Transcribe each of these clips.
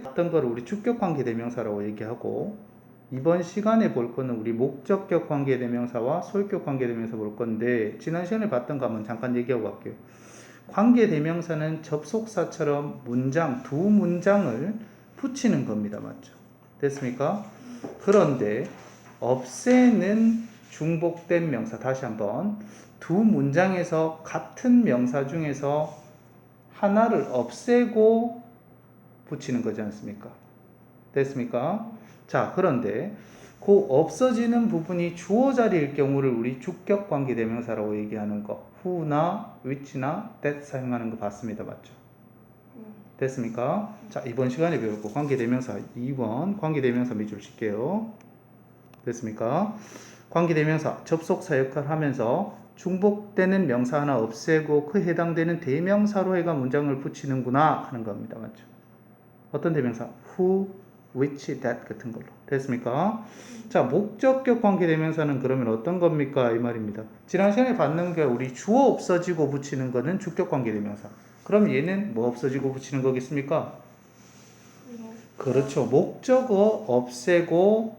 어떤 거를 우리 주격관계대명사라고 얘기하고, 이번 시간에 볼 거는 우리 목적격 관계대명사와 소유격 관계대명사 볼 건데, 지난 시간에 봤던 거 한번 잠깐 얘기하고 갈게요. 관계대명사는 접속사처럼 문장, 두 문장을 붙이는 겁니다. 맞죠? 됐습니까? 그런데 없애는 중복된 명사, 다시 한번 두 문장에서 같은 명사 중에서 하나를 없애고 붙이는 거지 않습니까? 됐습니까? 자, 그런데 그 없어지는 부분이 주어 자리일 경우를 우리 주격 관계대명사라고 얘기하는 거, who나 which나 that 사용하는 거 봤습니다. 맞죠? 됐습니까? 자, 이번 시간에 배울 거 관계대명사 2번 관계대명사 밑줄 칠게요. 됐습니까? 관계대명사 접속사 역할을 하면서 중복되는 명사 하나 없애고 그 해당되는 대명사로 해가 문장을 붙이는구나 하는 겁니다. 맞죠? 어떤 대명사? who, which, that 같은 걸로. 됐습니까? 자, 목적격 관계대명사는 그러면 어떤 겁니까? 이 말입니다. 지난 시간에 봤는 게 우리 주어 없어지고 붙이는 거는 주격 관계대명사. 그럼 얘는 뭐 없어지고 붙이는 거겠습니까? 그렇죠. 목적어 없애고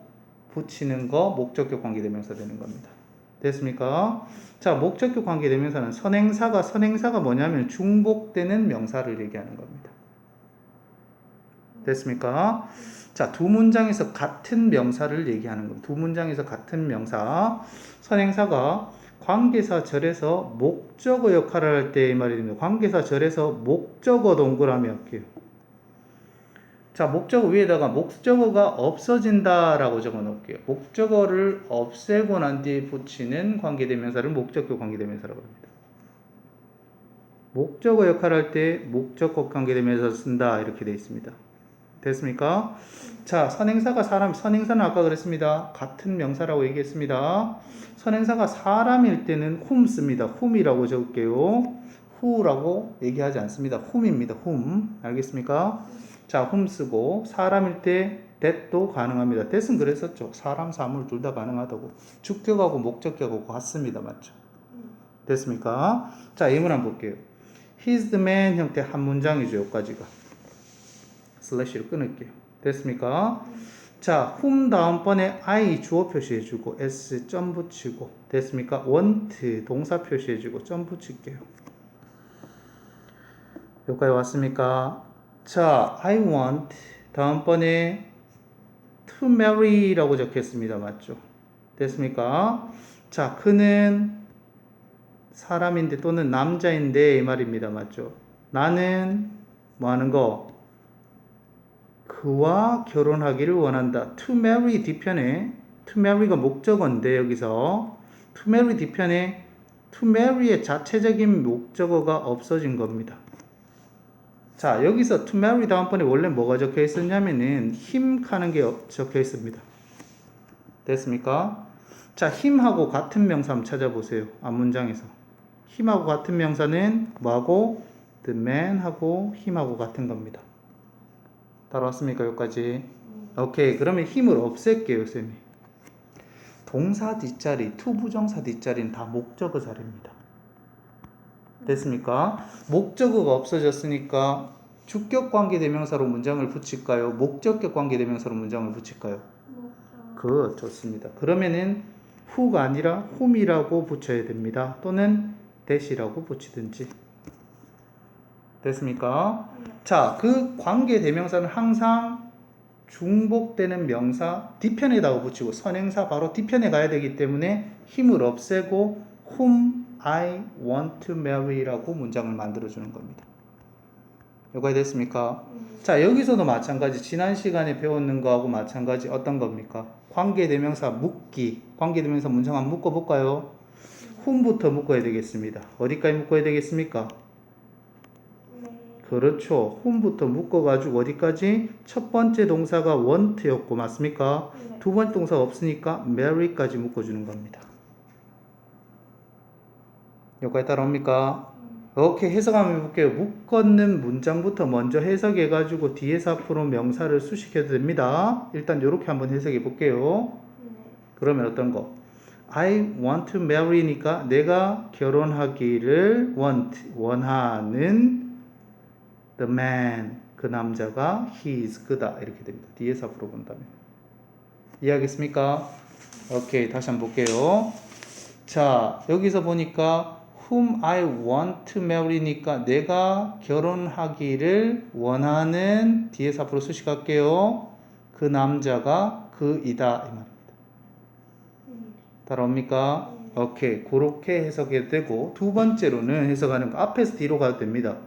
붙이는 거 목적격 관계대명사 되는 겁니다. 됐습니까? 자, 목적격 관계대명사는 선행사가 뭐냐면 중복되는 명사를 얘기하는 겁니다. 됐습니까? 자, 두 문장에서 같은 명사를 얘기하는 겁니다. 두 문장에서 같은 명사. 선행사가 관계사 절에서 목적어 역할을 할 때 이 말이 됩니다. 관계사 절에서 목적어 동그라미 할게요. 자, 목적어 위에다가 목적어가 없어진다라고 적어 놓을게요. 목적어를 없애고 난 뒤에 붙이는 관계대명사를 목적격 관계대명사라고 합니다. 목적어 역할을 할 때 목적격 관계대명사 쓴다 이렇게 되어 있습니다. 됐습니까? 자, 선행사는 아까 그랬습니다. 같은 명사라고 얘기했습니다. 선행사가 사람일 때는 whom 씁니다. whom이라고 적을게요. who라고 얘기하지 않습니다. whom입니다. whom. 알겠습니까? 자, whom 쓰고 사람일 때 that도 가능합니다. that은 그랬었죠. 사람, 사물 둘 다 가능하다고. 주격하고 목적격하고 같습니다. 맞죠? 됐습니까? 자, 예문 한번 볼게요. He's the man 형태 한 문장이죠. 여기까지가. 슬래시로 끊을게요. 됐습니까? 자, whom 다음번에 I 주어 표시해주고 s 점 붙이고 됐습니까? want 동사 표시해주고 점 붙일게요. 여기까지 왔습니까? 자, I want 다음번에 to marry라고 적혔습니다. 맞죠? 됐습니까? 자, 그는 사람인데 또는 남자인데 이 말입니다. 맞죠? 나는 뭐 하는 거? 그와 결혼하기를 원한다. to marry 뒤편에 to marry가 목적어인데 여기서 to marry 뒤편에 to marry의 자체적인 목적어가 없어진 겁니다. 자, 여기서 to marry 다음번에 원래 뭐가 적혀 있었냐면은 him 하는 게 적혀 있습니다. 됐습니까? 자, him하고 같은 명사 한번 찾아보세요. 앞문장에서 him하고 같은 명사는 뭐하고 the man하고 him하고 같은 겁니다. 따라왔습니까? 여기까지. 오케이. 그러면 힘을 없앨게요, 쌤이. 동사 뒷자리, 투부정사 뒷자리는 다 목적어 자리입니다. 됐습니까? 목적어가 없어졌으니까 주격 관계대명사로 문장을 붙일까요? 목적격 관계대명사로 문장을 붙일까요? 그 좋습니다. 그러면은 who가 아니라 whom이라고 붙여야 됩니다. 또는 that이라고 붙이든지. 됐습니까? 자, 그 관계대명사는 항상 중복되는 명사 뒤편에다가 붙이고 선행사 바로 뒤편에 가야 되기 때문에 힘을 없애고 whom I want to marry라고 문장을 만들어주는 겁니다. 여기까지 됐습니까? 자, 여기서도 마찬가지 지난 시간에 배웠는 거하고 마찬가지 어떤 겁니까? 관계대명사 묶기. 관계대명사 문장 한번 묶어볼까요? whom부터 묶어야 되겠습니다. 어디까지 묶어야 되겠습니까? 그렇죠. whom부터 묶어가지고 어디까지? 첫 번째 동사가 want였고 맞습니까? 네. 두 번째 동사가 없으니까 marry까지 묶어주는 겁니다. 여기까지 따라옵니까? 오케이, 해석 한번 해볼게요. 묶었는 문장부터 먼저 해석해가지고 뒤에서 앞으로 명사를 수식해도 됩니다. 일단 이렇게 한번 해석해 볼게요. 그러면 어떤 거? I want to marry니까 내가 결혼하기를 원하는 the man 그 남자가 he is 그다 이렇게 됩니다. 뒤에서 앞으로 본다면. 이해하겠습니까? 오케이, 다시 한번 볼게요. 자, 여기서 보니까 whom I want to marry니까 내가 결혼하기를 원하는 뒤에서 앞으로 수식할게요. 그 남자가 그이다 이 말입니다. 따라옵니까? 오케이, 그렇게 해석이 되고 두 번째로는 해석하는 거 앞에서 뒤로 가도 됩니다.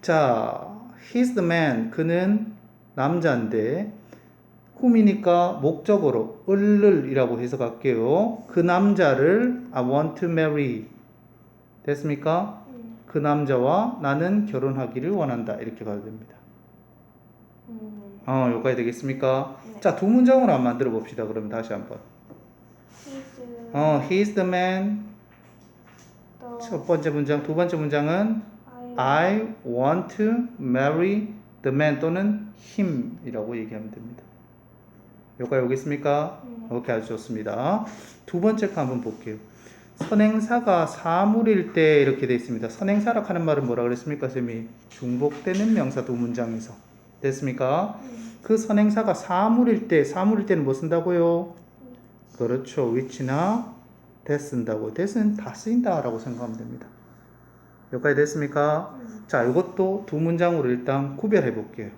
자, he's the man, 그는 남자인데 whom이니까 목적어로 을이라고 해석할게요. 그 남자를 I want to marry 됐습니까? 그 남자와 나는 결혼하기를 원한다 이렇게 가도 됩니다. 여기까지 되겠습니까? 네. 자, 두 문장으로 한번 만들어 봅시다. 그럼 다시 한번. He's the man. 첫 번째 문장, 두 번째 문장은 I want to marry the man 또는 him이라고 얘기하면 됩니다. 여기까지 오겠습니까? 오케이, 아주 좋습니다. 두 번째 거 한번 볼게요. 선행사가 사물일 때 이렇게 되어 있습니다. 선행사라고 하는 말은 뭐라 그랬습니까, 쌤이? 중복되는 명사 두 문장에서. 됐습니까? 그 선행사가 사물일 때는 뭐 쓴다고요? 그렇죠. which나 that 쓴다고. that은 다 쓰인다라고 생각하면 됩니다. 여기까지 됐습니까? 자, 이것도 두 문장으로 일단 구별해 볼게요.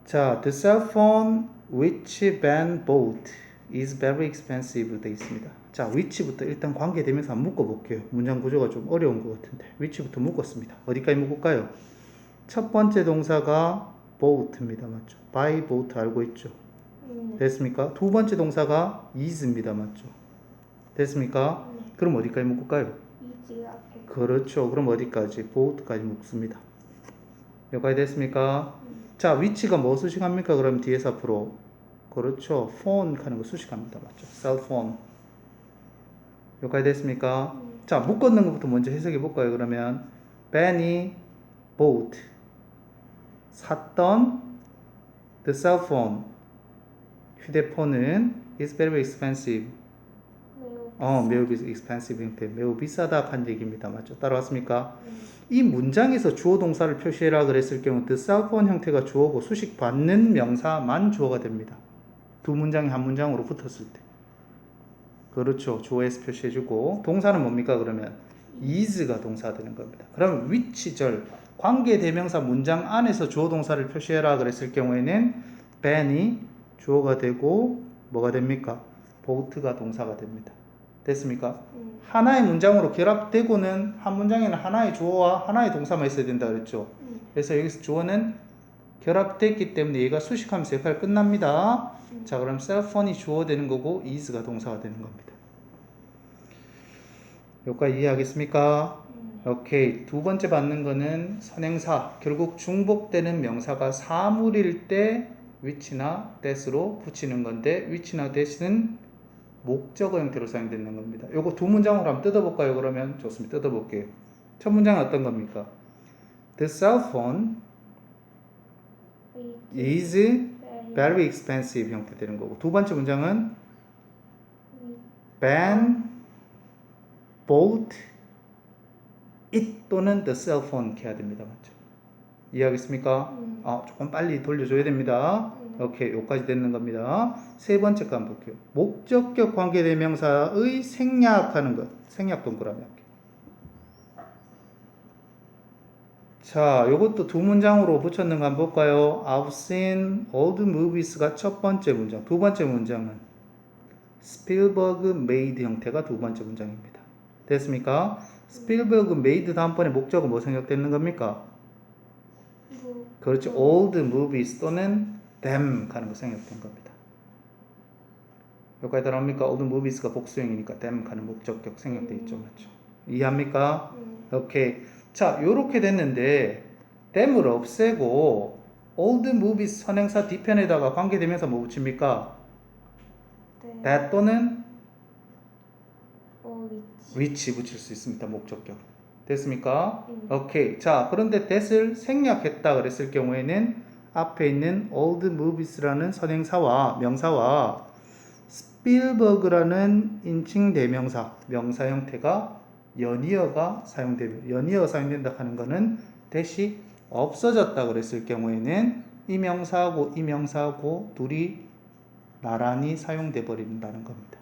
자, the cell phone which Ben bought is very expensive 되어 있습니다. 자, which부터 일단 관계되면서 한번 묶어볼게요. 문장 구조가 좀 어려운 것 같은데 which부터 묶었습니다. 어디까지 묶을까요? 첫 번째 동사가 bought입니다. 맞죠? buy, bought 알고 있죠? 됐습니까? 두 번째 동사가 is입니다. 맞죠? 됐습니까? 그럼 어디까지 묶을까요? 그렇죠. 그럼 어디까지? bought까지 묶습니다. 여기까지 됐습니까? 자, 위치가 뭐 수식합니까? 그럼 뒤에서 앞으로. 그렇죠. phone 하는 거 수식합니다. 맞죠? cell phone. 여기까지 됐습니까? 자, 묶었는 것부터 먼저 해석해 볼까요? 그러면 Ben이 bought 샀던 the cell phone 휴대폰은 is very expensive. 매우 expensive 형태. 매우 비싸다 한 얘기입니다. 맞죠? 따라왔습니까? 이 문장에서 주어 동사를 표시해라 그랬을 경우 the cell phone 형태가 주어고 수식 받는 명사만 주어가 됩니다. 두 문장이 한 문장으로 붙었을 때. 그렇죠. 주어에서 표시해주고 동사는 뭡니까? 그러면 is가 동사가 되는 겁니다. 그러면 which절 관계대명사 문장 안에서 주어 동사를 표시해라 그랬을 경우에는 ben이 주어가 되고 뭐가 됩니까? bought가 동사가 됩니다. 됐습니까? 하나의 문장으로 결합되고는 한 문장에는 하나의 주어와 하나의 동사만 있어야 된다 그랬죠. 그래서 여기서 주어는 결합됐기 때문에 얘가 수식하면서 역할이 끝납니다. 자, 그럼 cell phone이 주어 되는 거고 is가 동사가 되는 겁니다. 여기까지 이해하겠습니까? 오케이. 두 번째 받는 거는 선행사. 결국 중복되는 명사가 사물일 때 which나 that으로 붙이는 건데 which나 that은 목적어 형태로 사용되는 겁니다. 요거 두 문장으로 한번 뜯어볼까요? 그러면 좋습니다. 뜯어볼게요. 첫 문장은 어떤 겁니까? The cell phone is very expensive 형태 되는 거고 두 번째 문장은 Ben bought it 또는 the cell phone 이렇게 해야 됩니다. 맞죠? 이해하겠습니까? 조금 빨리 돌려줘야 됩니다. 오케이, 여기까지 되는 겁니다. 세 번째 거 한번 볼게요. 목적격 관계대명사의 생략하는 것. 생략 동그라미 할게요. 자, 요것도 두 문장으로 붙였는 거 한번 볼까요? I've seen old movies가 첫 번째 문장. 두 번째 문장은 Spielberg made 형태가 두 번째 문장입니다. 됐습니까? Spielberg made 다음번에 목적은 뭐 생략되는 겁니까? 그렇죠. old movies 또는 them 가는 거 생략된 겁니다. 여기까지 따라옵니까? old movies가 복수형이니까 them 가는 목적격 생략돼 있죠. 맞죠? 이해합니까? 오케이. 자, 요렇게 됐는데 them을 없애고 old movies 선행사 뒤편에다가 관계되면서 뭐 붙입니까? that 또는 which 붙일 수 있습니다. 목적격. 됐습니까? 오케이. 자, 그런데 that을 생략했다 그랬을 경우에는 앞에 있는 old movies라는 선행사와 명사와 Spielberg라는 인칭 대명사, 명사 형태가 연이어가 사용되며 연이어 사용된다 하는 것은 대시 없어졌다 그랬을 경우에는 이 명사하고 둘이 나란히 사용돼 버린다는 겁니다.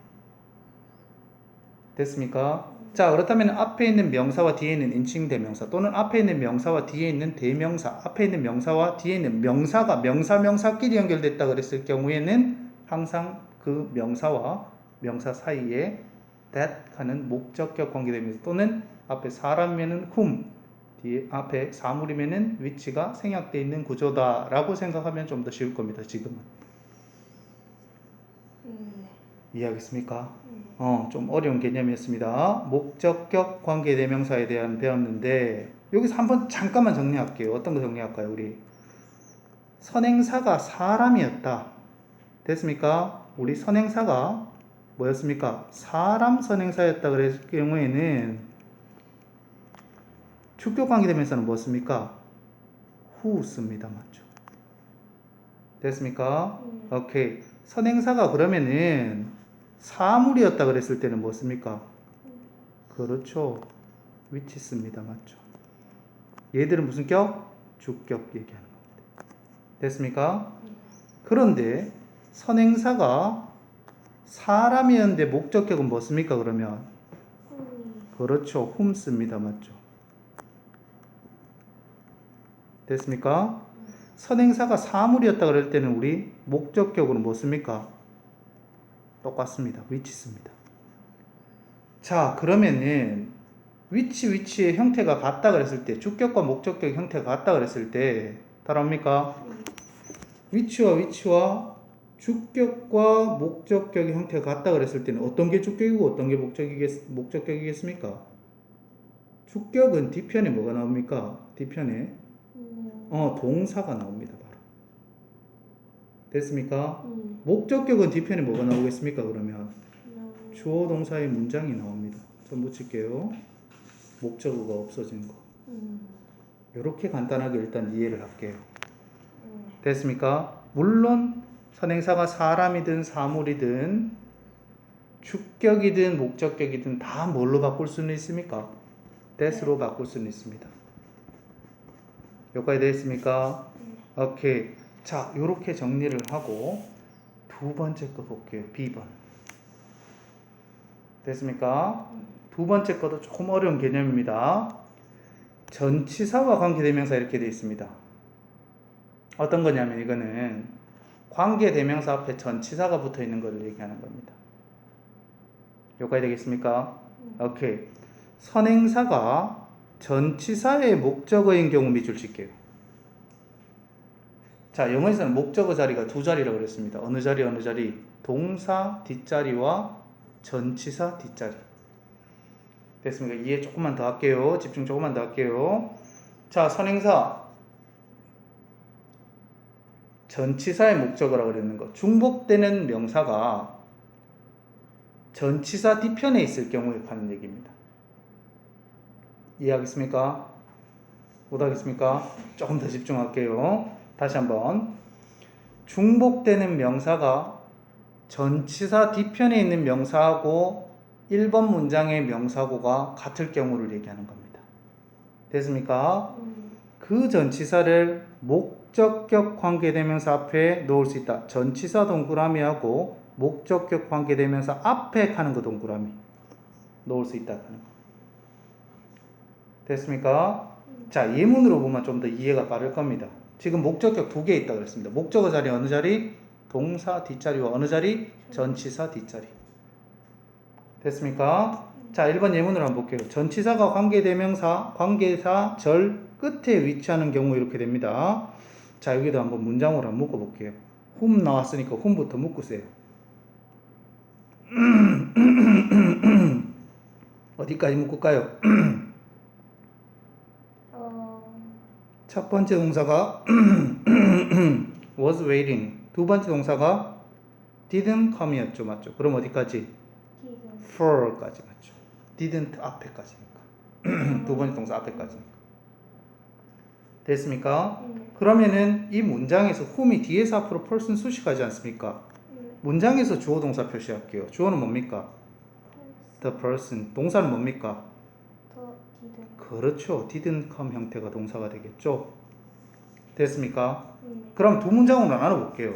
됐습니까? 자, 그렇다면 앞에 있는 명사와 뒤에 있는 인칭 대명사 또는 앞에 있는 명사와 뒤에 있는 대명사, 앞에 있는 명사와 뒤에 있는 명사가 명사끼리 연결됐다 그랬을 경우에는 항상 그 명사와 명사 사이에 that 하는 목적격 관계대명사 또는 앞에 사람이면은 whom, 뒤에 앞에 사물이면은 which가 생략되어 있는 구조다라고 생각하면 좀 더 쉬울 겁니다. 지금은. 이해하겠습니까? 좀 어려운 개념이었습니다. 목적격 관계대명사에 대한 배웠는데 여기서 한번 잠깐만 정리할게요. 어떤 거 정리할까요? 우리 선행사가 사람이었다. 됐습니까? 우리 선행사가 뭐였습니까? 사람 선행사였다 그랬을 경우에는 주격 관계대명사는 뭐였습니까? who 씁니다. 맞죠? 됐습니까? 오케이. 선행사가 그러면은 사물이었다 그랬을 때는 뭐 씁니까? 그렇죠. which 씁니다. 맞죠? 얘들은 무슨 격? 주격 얘기하는 겁니다. 됐습니까? 그런데 선행사가 사람이었는데 목적격은 뭐 씁니까? 그러면 그렇죠. whom 씁니다. 맞죠? 됐습니까? 선행사가 사물이었다 그럴 때는 우리 목적격으로 뭐 씁니까? 똑같습니다. which 씁니다. 자, 그러면은 which의 형태가 같다 그랬을 때 주격과 목적격 형태가 같다 그랬을 때 따라옵니까? which와 주격과 목적격의 형태가 같다 그랬을 때는 어떤 게 주격이고 어떤 게 목적격이겠습니까? 주격은 뒤편에 뭐가 나옵니까? 뒤편에 동사가 나옵니다. 바로. 됐습니까? 목적격은 뒤편에 뭐가 나오겠습니까? 그러면 주어 동사의 문장이 나옵니다. 좀 붙일게요. 목적어가 없어진 거. 이렇게 간단하게 일단 이해를 할게요. 됐습니까? 물론 선행사가 사람이든 사물이든 주격이든 목적격이든 다 뭘로 바꿀 수는 있습니까? that으로 바꿀 수는 있습니다. 여기까지 되겠습니까? 오케이. 자, 요렇게 정리를 하고 두 번째 거 볼게요. B번. 됐습니까? 두 번째 것도 조금 어려운 개념입니다. 전치사와 관계대명사 이렇게 되어 있습니다. 어떤 거냐면 이거는 관계대명사 앞에 전치사가 붙어 있는 것을 얘기하는 겁니다. 여기까지 되겠습니까? 오케이. 선행사가 전치사의 목적어인 경우 밑줄 칠게요. 자, 영어에서는 목적어 자리가 두 자리라고 그랬습니다. 어느 자리? 동사 뒷자리와 전치사 뒷자리. 됐습니까? 이해 조금만 더 할게요. 집중 조금만 더 할게요. 자, 선행사 전치사의 목적어라고 그랬는 거. 중복되는 명사가 전치사 뒤편에 있을 경우에 하는 얘기입니다. 이해하겠습니까? 못하겠습니까? 조금 더 집중할게요. 다시 한번. 중복되는 명사가 전치사 뒤편에 있는 명사하고 1번 문장의 명사고가 같을 경우를 얘기하는 겁니다. 됐습니까? 그 전치사를 목적격 관계대명사 앞에 놓을 수 있다. 전치사 동그라미하고 목적격 관계대명사 앞에 하는 거 동그라미 놓을 수 있다. 됐습니까? 자, 예문으로 보면 좀 더 이해가 빠를 겁니다. 지금 목적격 두 개 있다 그랬습니다. 목적어 자리 어느 자리? 동사 뒷자리와 어느 자리? 전치사 뒷자리. 됐습니까? 자, 1번 예문으로 한번 볼게요. 전치사가 관계대명사, 관계사 절 끝에 위치하는 경우 이렇게 됩니다. 자, 여기도 한번 문장으로 한번 묶어볼게요. whom 나왔으니까 whom부터 묶으세요. 어디까지 묶을까요? 첫 번째 동사가 was waiting. 두 번째 동사가 didn't come이었죠. 맞죠? 그럼 어디까지? for까지 맞죠? didn't 앞에까지니까. 두 번째 동사 앞에까지니까. 됐습니까? 그러면은 이 문장에서 whom이 뒤에서 앞으로 person 수식 가지 않습니까? 문장에서 주어 동사 표시할게요. 주어는 뭡니까? the person. 동사는 뭡니까? 그렇죠. didn't come 형태가 동사가 되겠죠. 됐습니까? 네. 그럼 두 문장으로 나눠볼게요.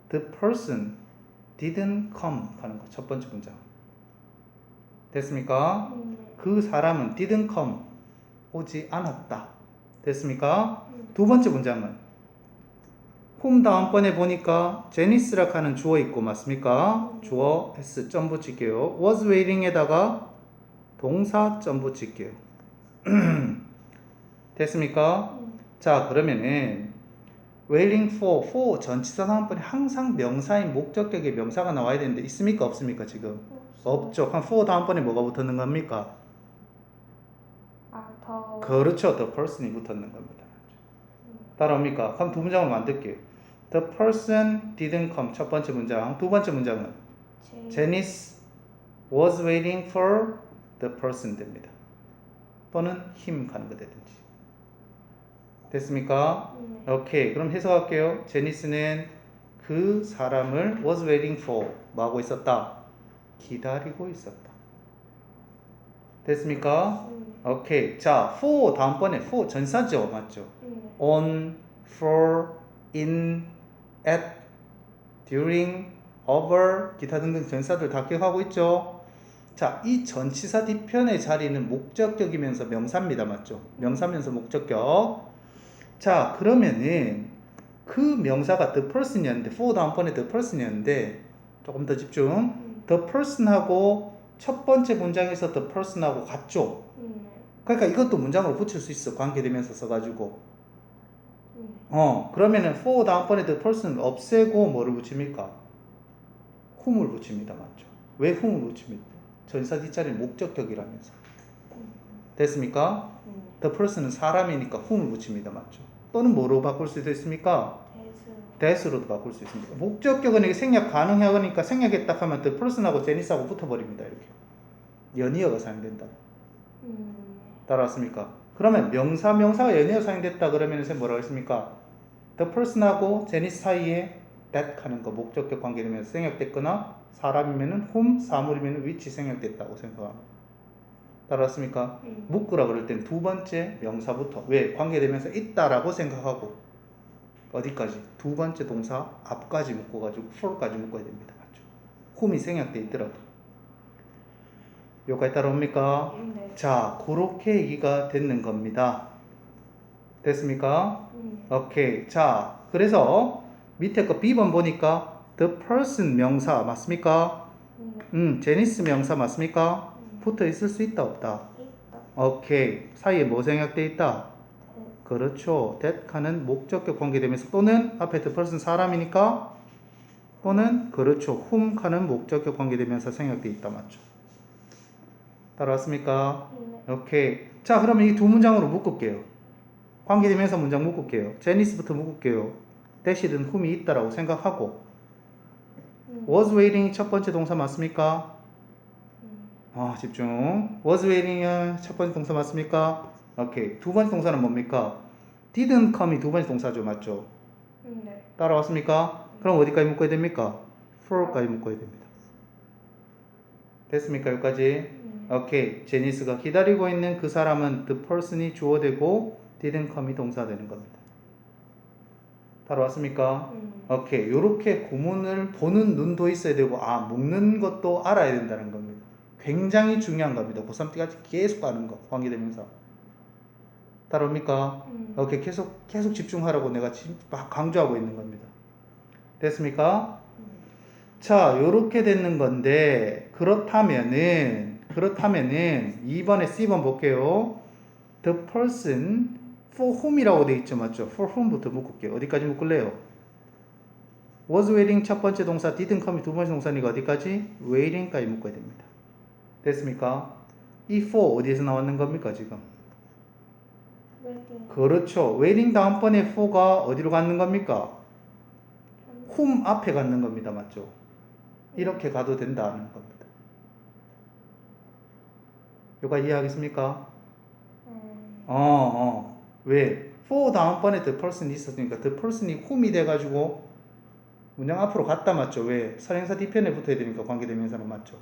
The person didn't come 하는 거 첫 번째 문장. 됐습니까? 네. 그 사람은 didn't come 오지 않았다. 됐습니까? 네. 두 번째 문장은 whom 다음번에 보니까 제니스라 하는 주어 있고 맞습니까? 주어 s 점 붙일게요. was waiting에다가 동사 점 붙일게요. 됐습니까? 자 그러면은 waiting for 전치사 다음번에 항상 명사인 목적격의 명사가 나와야 되는데 있습니까? 없습니까? 지금? 없죠. 그럼 for 다음번에 뭐가 붙었는 겁니까? 아, 더. 그렇죠. the person이 붙었는 겁니다. 따라옵니까? 그럼 두 문장을 만들게요. The person didn't come 첫 번째 문장. 두 번째 문장은 Janice was waiting for the person 됩니다. 또는 him 가는 거 되든지. 됐습니까? 네. 오케이. 그럼 해석할게요. 제니스는 그 사람을 was waiting for 뭐 하고 있었다? 기다리고 있었다. 됐습니까? 오케이. 자, for 다음번에 for 전사죠. 맞죠? on, for, in, at, during, over, 기타 등등 전사들 다 기억하고 있죠? 자, 이 전치사 뒤편의 자리는 목적격이면서 명사입니다. 맞죠? 명사면서 목적격. 자, 그러면은 그 명사가 the person이었는데 for 다음번에 the person이었는데 조금 더 집중. the person하고 첫 번째 문장에서 the person하고 같죠? 그러니까 이것도 문장으로 붙일 수 있어. 관계되면서 써가지고. 그러면은 for 다음번에 the person을 없애고 뭐를 붙입니까? whom을 붙입니다. 맞죠? 왜 whom을 붙입니까? 전사 뒷자리는 목적격이라면서. 됐습니까? the person은 사람이니까 whom을 붙입니다. 맞죠? 또는 뭐로 바꿀 수도 있습니까? that으로도 바꿀 수 있습니다. 목적격은 이게 생략 가능하니까 생략했다 하면 the person하고 제니스하고 붙어버립니다. 이렇게. 연이어가 사용된다. 따라왔습니까? 그러면 명사가 연이어 사용됐다 그러면 선생님 뭐라고 했습니까? the person하고 제니스 사이에 that 하는 거 목적격 관계되면서 생략됐거나 사람이면은 whom, 사물이면은 which 생략됐다고 생각합니다. 따라왔습니까? 묶으라 그럴 때는 두 번째 명사부터 왜? 관계되면서 있다라고 생각하고 어디까지? 두 번째 동사 앞까지 묶어가지고 for까지 묶어야 됩니다. 맞죠? whom이 생략돼 있더라도 여기까지 따라옵니까? 네. 자, 그렇게 얘기가 됐는 겁니다. 됐습니까? 오케이. 자, 그래서 밑에 거 B번 보니까 the person 명사 맞습니까? 제니스 명사 맞습니까? 붙어 있을 수 있다 없다? 오케이. 사이에 뭐 생략돼 있다? 그렇죠. that 하는 목적격 관계되면서 또는 앞에 the person 사람이니까 또는 그렇죠. whom 하는 목적격 관계되면서 생략돼 있다 맞죠? 따라왔습니까? 오케이. 자, 그러면 이 두 문장으로 묶을게요. 관계되면서 문장 묶을게요. 제니스부터 묶을게요. 대시든 whom이 있다라고 생각하고 was waiting 첫 번째 동사 맞습니까? 집중. was waiting은 첫 번째 동사 맞습니까? 오케이. 두 번째 동사는 뭡니까? didn't come이 두 번째 동사죠. 맞죠? 네. 따라왔습니까? 그럼 어디까지 묶어야 됩니까? for까지 묶어야 됩니다. 됐습니까? 여기까지? 오케이. 제니스가 기다리고 있는 그 사람은 the person이 주어되고 didn't come이 동사 되는 겁니다. 따라왔습니까? 오케이. 요렇게 구문을 보는 눈도 있어야 되고 묶는 것도 알아야 된다는 겁니다. 굉장히 중요한 겁니다. 고3 때까지 계속 가는 거. 관계대명사. 따라옵니까? 오케이. 계속 집중하라고 내가 막 강조하고 있는 겁니다. 됐습니까? 자, 요렇게 되는 건데 그렇다면은 2번에 C번 볼게요. The person for whom이라고 돼 있죠. 맞죠? for whom부터 묶을게요. 어디까지 묶을래요? was waiting 첫 번째 동사, didn't come이 두 번째 동사니까 어디까지? waiting까지 묶어야 됩니다. 됐습니까? 이 for 어디에서 나왔는 겁니까 지금? 그렇죠. waiting 다음번에 for가 어디로 갖는 겁니까? whom 앞에 갖는 겁니다. 맞죠? 이렇게 가도 된다는 겁니다. 요가 이해하겠습니까? 왜? for 다음번에 the person이 있었으니까 the person이 whom이 돼가지고 문장 앞으로 갔다 맞죠? 왜? 선행사 뒤편에 붙어야 되니까 관계대명사는 맞죠?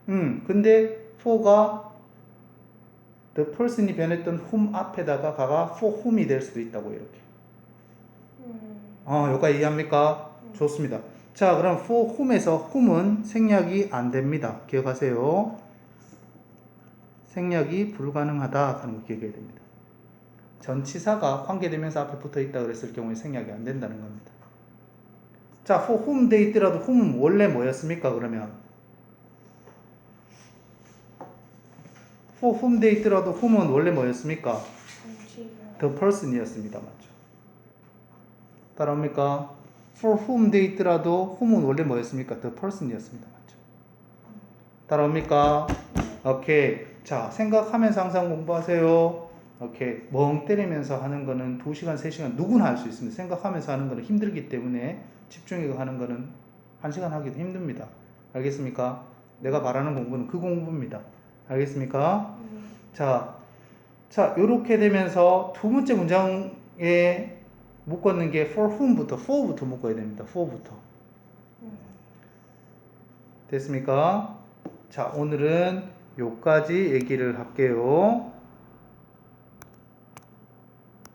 근데 for가 the person이 변했던 whom 앞에다가 가가 for whom이 될 수도 있다고 이렇게. 여기까지 이해합니까? 좋습니다. 자, 그럼 for whom에서 whom은 생략이 안 됩니다. 기억하세요. 생략이 불가능하다 하는 거 기억해야 됩니다. 전치사가 관계대명사 앞에 붙어 있다 그랬을 경우에 생략이 안 된다는 겁니다. 자, for whom 돼 있더라도 whom은 원래 뭐였습니까? 그러면 for whom 돼 있더라도 whom은 원래 뭐였습니까? the person이었습니다. 맞죠? 따라옵니까? for whom 돼 있더라도 whom은 원래 뭐였습니까? the person이었습니다. 맞죠? 따라옵니까? 오케이. 자, 생각하면서 항상 공부하세요. 오케이. 멍 때리면서 하는 거는 2시간, 3시간 누구나 할 수 있습니다. 생각하면서 하는 거는 힘들기 때문에 집중해서 하는 거는 1시간 하기도 힘듭니다. 알겠습니까? 내가 바라는 공부는 그 공부입니다. 알겠습니까? 자, 요렇게 되면서 두 번째 문장에 묶었는 게 for whom부터, for부터 묶어야 됩니다. for부터. 됐습니까? 자, 오늘은 요까지 얘기를 할게요.